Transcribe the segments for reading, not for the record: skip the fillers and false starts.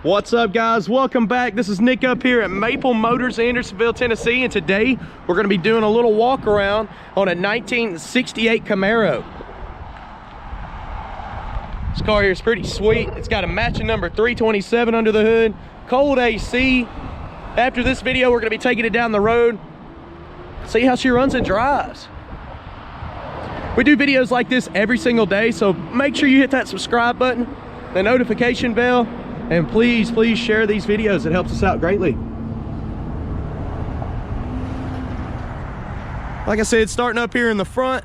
What's up, guys? Welcome back. This is Nick up here at Maple Motors, Hendersonville, Tennessee, and today we're going to be doing a little walk around on a 1968 Camaro. This car here is pretty sweet. It's got a matching number 327 under the hood, cold AC. After this video, we're going to be taking it down the road, see how she runs and drives. We do videos like this every single day, so make sure you hit that subscribe button, the notification bell, and please share these videos. It helps us out greatly. Like I said, starting up here in the front,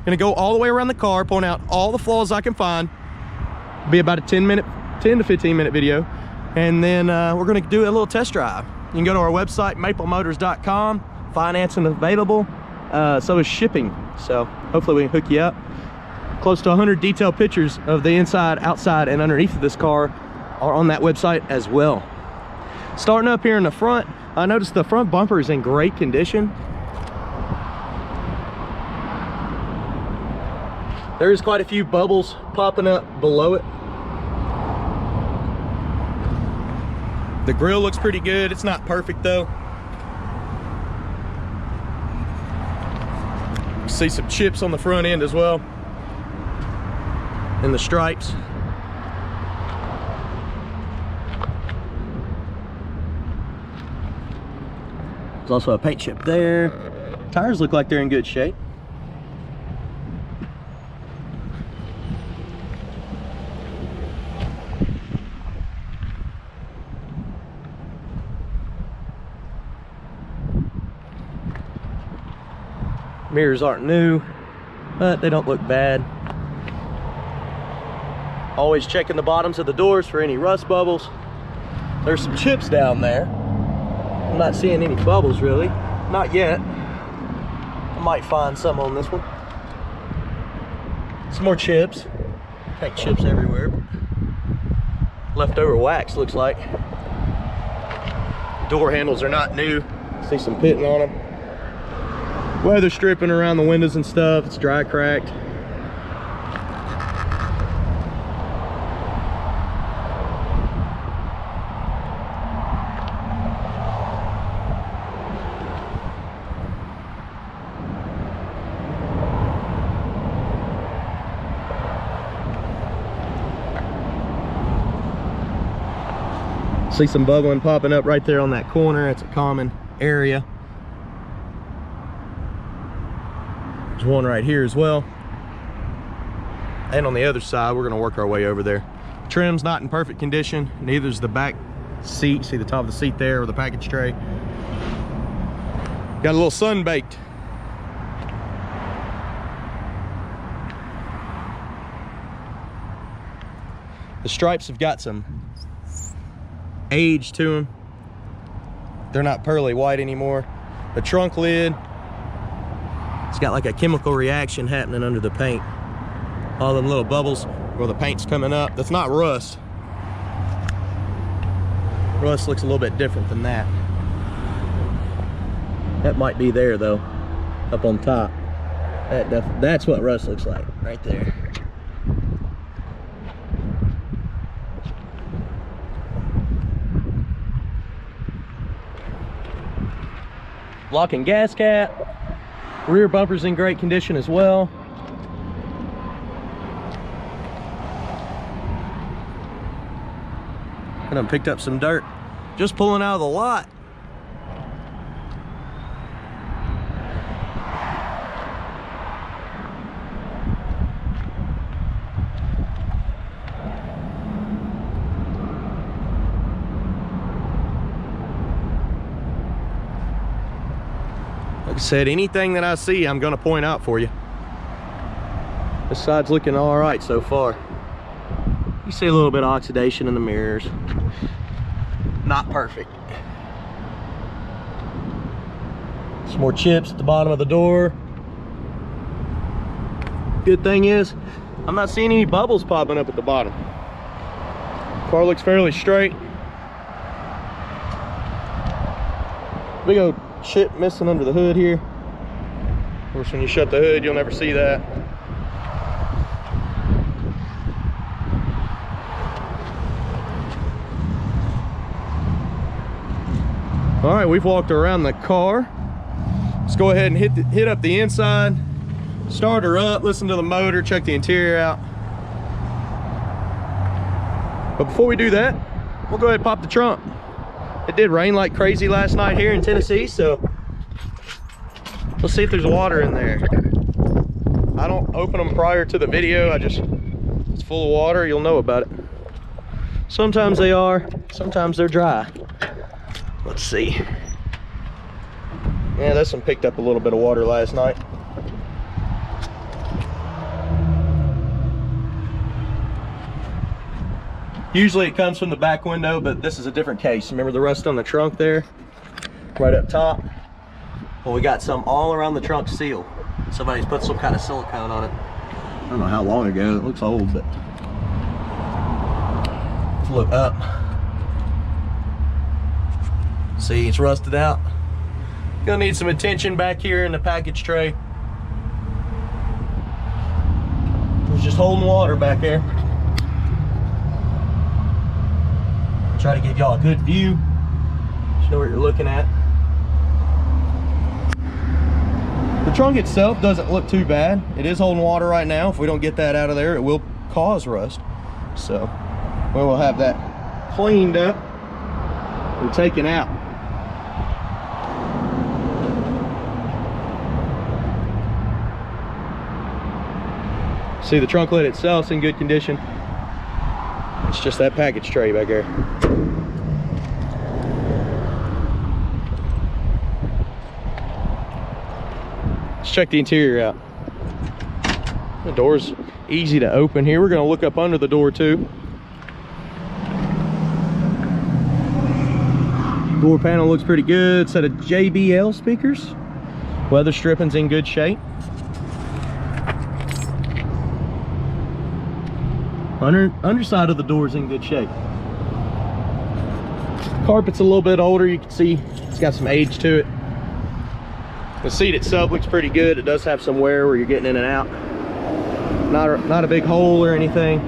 gonna go all the way around the car, point out all the flaws I can find. Be about a 10 to 15 minute video, and then we're gonna do a little test drive. You can go to our website, maplemotors.com. Financing available, so is shipping. So hopefully we can hook you up. Close to 100 detailed pictures of the inside, outside, and underneath of this car are on that website as well. Starting up here in the front, I noticed the front bumper is in great condition. There's quite a few bubbles popping up below it. The grill looks pretty good. It's not perfect though. See some chips on the front end as well, and the stripes. There's also a paint chip there. Tires look like they're in good shape. Mirrors aren't new, but they don't look bad. Always checking the bottoms of the doors for any rust bubbles. There's some chips down there. I'm not seeing any bubbles really, not yet. I might find some on this one. Some more chips. Paint chips everywhere. Leftover wax looks like. Door handles are not new. See some pitting on them. Weather stripping around the windows and stuff. It's dry cracked. See some bubbling popping up right there on that corner. It's a common area. There's one right here as well. And on the other side, we're gonna work our way over there. Trim's not in perfect condition. Neither's the back seat. See the top of the seat there, or the package tray. Got a little sun baked. The stripes have got some age to them. They're not pearly white anymore. The trunk lid, it's got like a chemical reaction happening under the paint. All them little bubbles where the paint's coming up. That's not rust. Rust looks a little bit different than that. That might be there though, up on top. That's what rust looks like, right there. Locking gas cap. Rear bumper's in great condition as well. And I picked up some dirt just pulling out of the lot. Like I said, anything that I see, I'm gonna point out for you. This side's looking all right so far. You see a little bit of oxidation in the mirrors. Not perfect. Some more chips at the bottom of the door. Good thing is, I'm not seeing any bubbles popping up at the bottom. Car looks fairly straight. Big old chip missing under the hood here. Of course, when you shut the hood, you'll never see that. All right, we've walked around the car. Let's go ahead and hit up the inside, start her up, listen to the motor, check the interior out. But before we do that, we'll go ahead and pop the trunk. It did rain like crazy last night here in Tennessee, so let's see if there's water in there. I don't open them prior to the video. It's full of water, you'll know about it. Sometimes they are, sometimes they're dry. Let's see. Yeah, this one picked up a little bit of water last night. Usually it comes from the back window, but this is a different case. Remember the rust on the trunk there? Right up top? Well, we got some all around the trunk seal. Somebody's put some kind of silicone on it. I don't know how long ago, it looks old, but let's look up. See, it's rusted out. Gonna need some attention back here in the package tray. It's just holding water back there. Try to give y'all a good view. Just know what you're looking at. The trunk itself doesn't look too bad. It is holding water right now. If we don't get that out of there, it will cause rust. So we'll have that cleaned up and taken out. See, the trunk lid itself is in good condition. It's just that package tray back there. Let's check the interior out. The door's easy to open here. We're gonna look up under the door too. Door panel looks pretty good. Set of JBL speakers. Weather stripping's in good shape. Underside of the door is in good shape. Carpet's a little bit older. You can see it's got some age to it. The seat itself looks pretty good. It does have some wear where you're getting in and out. Not a big hole or anything.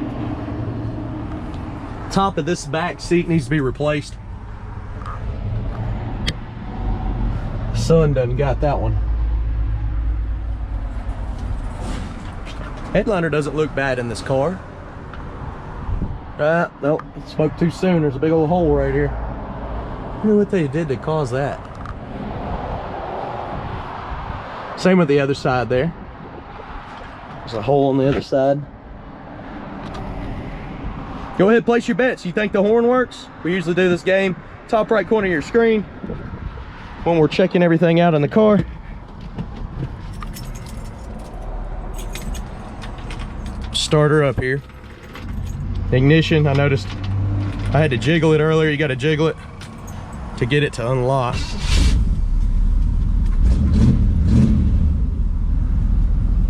Top of this back seat needs to be replaced. The sun doesn't got that one. Headliner doesn't look bad in this car. Nope, spoke too soon. There's a big old hole right here. I wonder what they did to cause that. Same with the other side there. There's a hole on the other side. Go ahead, place your bets. You think the horn works? We usually do this game. Top right corner of your screen when we're checking everything out in the car. Starter up here. Ignition, I noticed I had to jiggle it earlier. You got to jiggle it to get it to unlock.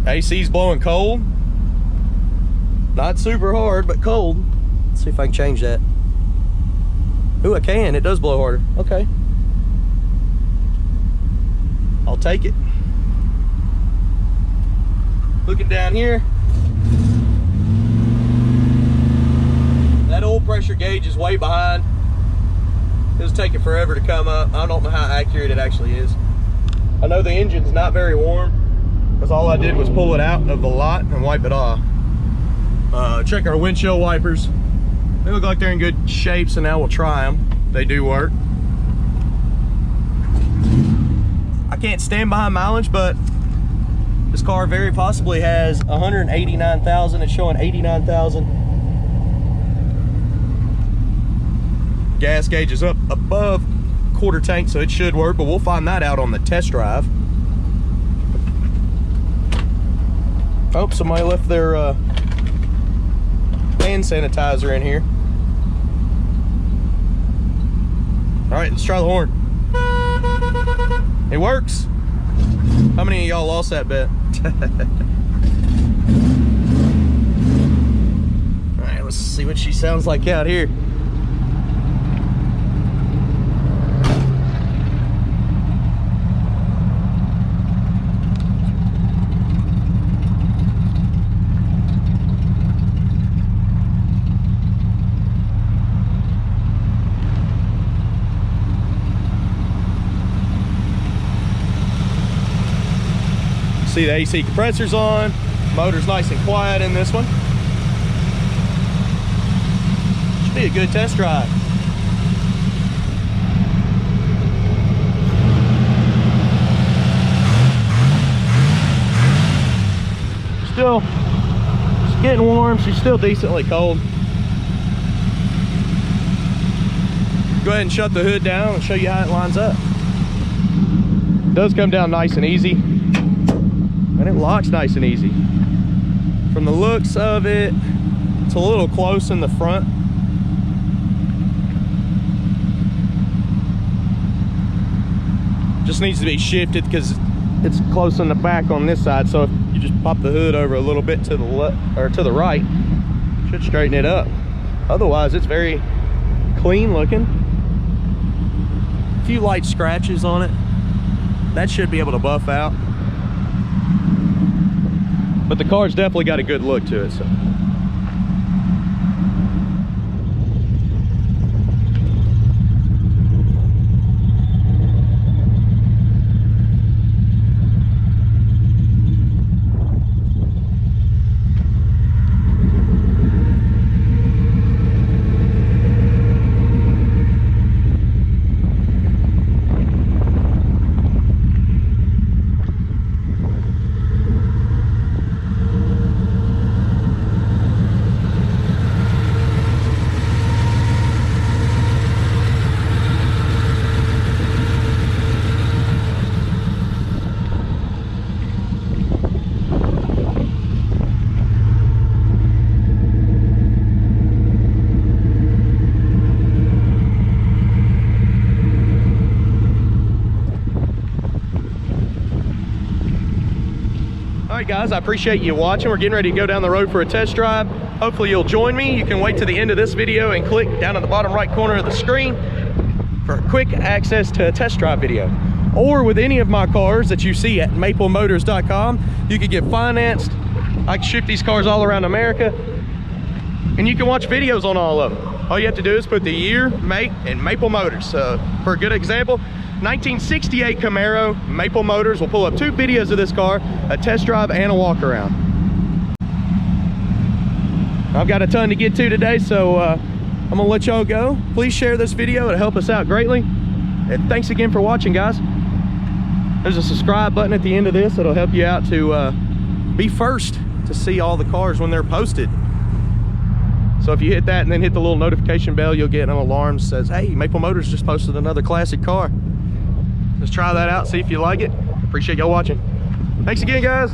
AC's blowing cold. Not super hard, but cold. Let's see if I can change that. Ooh, I can. It does blow harder. Okay. I'll take it. Looking down here. That oil pressure gauge is way behind. It'll take it forever to come up. I don't know how accurate it actually is. I know the engine's not very warm because all I did was pull it out of the lot and wipe it off. Check our windshield wipers. They look like they're in good shape, so now we'll try them. They do work. I can't stand behind mileage, but this car very possibly has 189,000. It's showing 89,000. Gas gauge is up above quarter tank, so it should work, but we'll find that out on the test drive. Oh, somebody left their hand sanitizer in here. All right, let's try the horn. It works. How many of y'all lost that bet? All right, let's see what she sounds like out here. See the AC compressor's on. Motor's nice and quiet in this one. Should be a good test drive. Still, it's getting warm. She's still decently cold. Go ahead and shut the hood down and show you how it lines up. It does come down nice and easy, and it locks nice and easy. From the looks of it, it's a little close in the front. Just needs to be shifted because it's close in the back on this side. So if you just pop the hood over a little bit to the left or to the right, should straighten it up. Otherwise, it's very clean looking. A few light scratches on it. That should be able to buff out. But the car's definitely got a good look to it. So. All right, guys, I appreciate you watching. We're getting ready to go down the road for a test drive. Hopefully you'll join me. You can wait to the end of this video and click down at the bottom right corner of the screen for quick access to a test drive video. Or with any of my cars that you see at maplemotors.com, you can get financed. I can ship these cars all around America, and you can watch videos on all of them. All you have to do is put the year, make, and Maple Motors. For a good example, 1968 Camaro, Maple Motors will pull up 2 videos of this car, a test drive and a walk around. I've got a ton to get to today, so I'm gonna let y'all go. Please share this video, it'll help us out greatly. And thanks again for watching, guys. There's a subscribe button at the end of this. It'll help you out to be first to see all the cars when they're posted. So if you hit that and then hit the little notification bell, you'll get an alarm that says, hey, Maple Motors just posted another classic car. Let's try that out, see if you like it. Appreciate y'all watching. Thanks again, guys.